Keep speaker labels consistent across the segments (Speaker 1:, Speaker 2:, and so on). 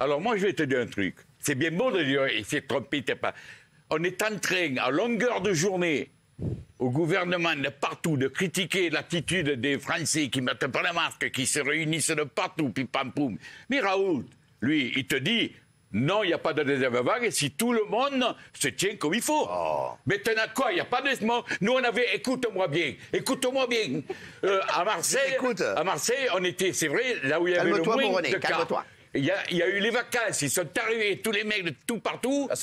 Speaker 1: Alors moi, je vais te dire un truc. C'est bien beau de dire, il s'est trompé, t'es pas... On est en train, à longueur de journée, au gouvernement de partout, de critiquer l'attitude des Français qui mettent pas les masques, qui se réunissent de partout, puis pam poum. Mais Raoult, lui, il te dit, non, il n'y a pas de deuxième vague, si tout le monde se tient comme il faut. Oh. Maintenant, quoi, il n'y a pas de... Nous, on avait, écoute-moi bien, à Marseille, on était, c'est vrai, là où il y avait le moins de cas. Il y a eu les vacances, ils sont arrivés, tous les mecs de tout partout, et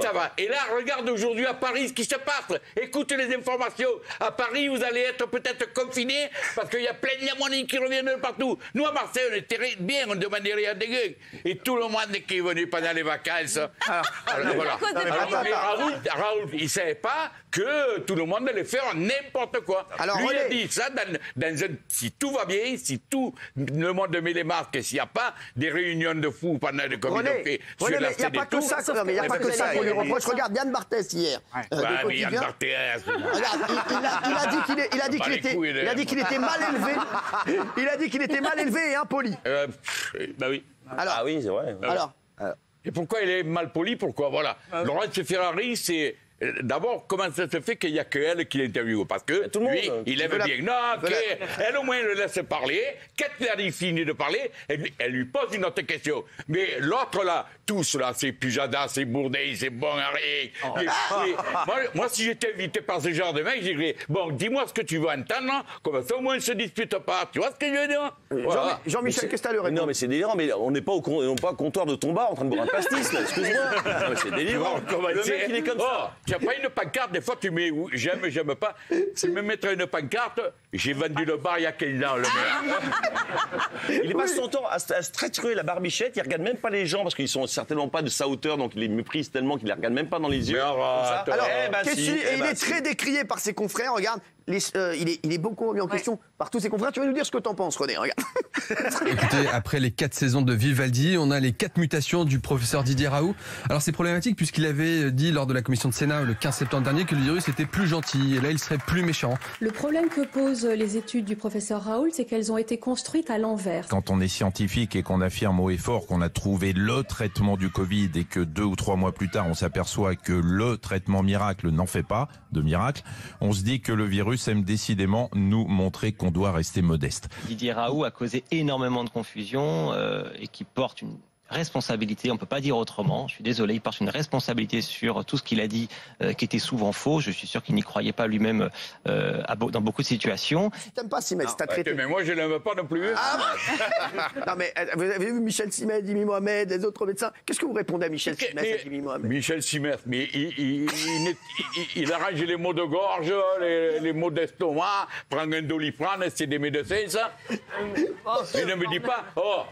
Speaker 1: ça va. Et là, regarde aujourd'hui à Paris ce qui se passe. Écoute les informations. À Paris, vous allez être peut-être confinés parce qu'il y a plein de monde qui reviennent de partout. Nous, à Marseille, on était bien, on demandait rien de gueux. Et tout le monde qui est venu pendant les vacances. Voilà. Mais Raoult, il ne savait pas que tout le monde allait faire n'importe quoi. Alors, lui, il a dit ça si tout va bien, si tout le monde met les masques, s'il n'y a pas des réunions de fous pendant le comité.
Speaker 2: René, mais il n'y a pas que ça. Mais il n'y a pas que ça qu'on lui reproche. Regarde, Yann Barthès hier.
Speaker 1: Mais Yann Barthès.
Speaker 2: Regarde, il a dit qu'il était mal élevé. Il a dit qu'il était mal élevé et impoli.
Speaker 1: Bah oui.
Speaker 3: Alors, ah oui, c'est vrai.
Speaker 2: Alors.
Speaker 1: Et pourquoi il est mal poli? Pourquoi? Voilà. Laurence Ferrari, c'est... D'abord, comment ça se fait qu'il n'y a qu'elle qui l'interviewe? Parce que lui, il aime bien. Non, elle au moins le laisse parler. Quand elle a fini de parler, elle lui pose une autre question. Mais l'autre là, tous là, c'est Pujadas, c'est Bourdet, c'est bon à rien. Moi, si j'étais invité par ce genre de mec, je dirais, bon, dis-moi ce que tu veux entendre, comme ça au moins on ne se dispute pas. Tu vois ce que je veux dire?
Speaker 2: Voilà. Jean-Michel, qu'est-ce que tu as le répondre?
Speaker 3: Non, mais c'est délirant, mais on n'est pas au comptoir de ton bar en train de boire un pastis, là, excuse-moi. C'est délirant. Le mec, il est comme ça.
Speaker 1: Tu n'as pas une pancarte, des fois tu mets j'aime pas. Tu me mettrais une pancarte, j'ai vendu le bar il y a quel temps, le mec.
Speaker 3: Il passe son temps à se triturer la barbichette, il regarde même pas les gens parce qu'ils sont certainement pas de sa hauteur, donc il les méprise tellement qu'il les regarde même pas dans les yeux.
Speaker 2: Alors, il est très décrié par ses confrères, regarde. Il est beaucoup remis en question par tous ses confrères. Tu vas nous dire ce que t'en penses, René, regarde.
Speaker 4: Écoutez, après les 4 saisons de Vivaldi, on a les 4 mutations du professeur Didier Raoult. Alors c'est problématique puisqu'il avait dit lors de la commission de Sénat le 15 septembre dernier que le virus était plus gentil et là il serait plus méchant.
Speaker 5: Le problème que posent les études du professeur Raoult, c'est qu'elles ont été construites à l'envers.
Speaker 6: Quand on est scientifique et qu'on affirme haut et fort qu'on a trouvé le traitement du Covid et que 2 ou 3 mois plus tard on s'aperçoit que le traitement miracle n'en fait pas de miracle, on se dit que le virus aime décidément nous montrer qu'on doit rester modeste.
Speaker 7: Didier Raoult a causé énormément de confusion et qui porte une responsabilité, on ne peut pas dire autrement, je suis désolé, il porte une responsabilité sur tout ce qu'il a dit qui était souvent faux, je suis sûr qu'il n'y croyait pas lui-même dans beaucoup de situations.
Speaker 2: Tu n'aimes pas Simès, t'as traité.
Speaker 1: Mais moi je ne l'aime pas non plus.
Speaker 2: Non mais vous avez vu Michel Simès, Dimi Mohamed, les autres médecins, qu'est-ce que vous répondez à Michel Simès et Dimi Mohamed? Michel
Speaker 1: Simès, mais il arrange les maux de gorge, les maux d'estomac, prend un Doliprane, c'est des médecins ça. Mais ne me dis pas,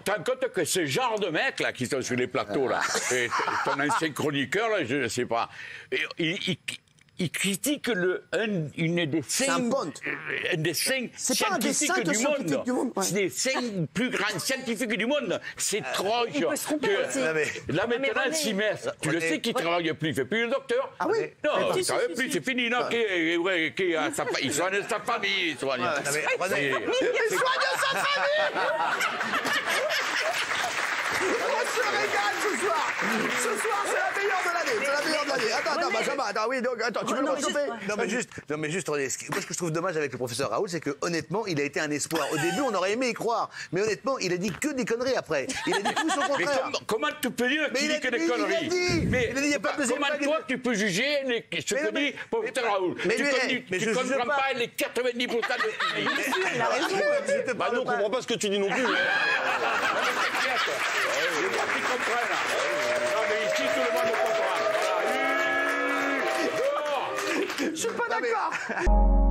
Speaker 1: t'as compte que ce genre de mec là, qui sont sur les plateaux, là. Et ton ancien chroniqueur, là, je ne sais pas. Il critique une des 5 scientifiques du monde. C'est des 5 plus grands scientifiques du monde. C'est trop. Là maintenant, Simès, tu le sais qu'il ne travaille plus. Il ne fait plus le docteur.
Speaker 2: Ah oui?
Speaker 1: Non, il ne travaille plus, c'est fini. Non, il soigne sa famille. Il soigne sa famille.
Speaker 2: On se régale ce soir. Ce soir, c'est la meilleure de l'année. C'est la meilleure de l'année. Attends, Benjamin, tu veux le réchauffer?
Speaker 8: Non, mais juste, moi, ce que je trouve dommage avec le professeur Raoult, c'est que, honnêtement, il a été un espoir. Au début, on aurait aimé y croire. Mais honnêtement, il a dit que des conneries après. Il a dit tout son contraire.
Speaker 1: Mais comment tu peux dire qu'il dit que des conneries?
Speaker 8: Mais il a pas de
Speaker 1: comment toi, tu peux juger ce que dit le professeur Raoult? Tu ne comprends pas les 90% de ce qu'il dit.
Speaker 2: Il a raison.
Speaker 3: Bah non, on ne comprend pas ce que tu dis non plus.
Speaker 1: Les gens qui comprennent. Non, mais ici, tout le monde comprend.
Speaker 2: Je suis pas d'accord.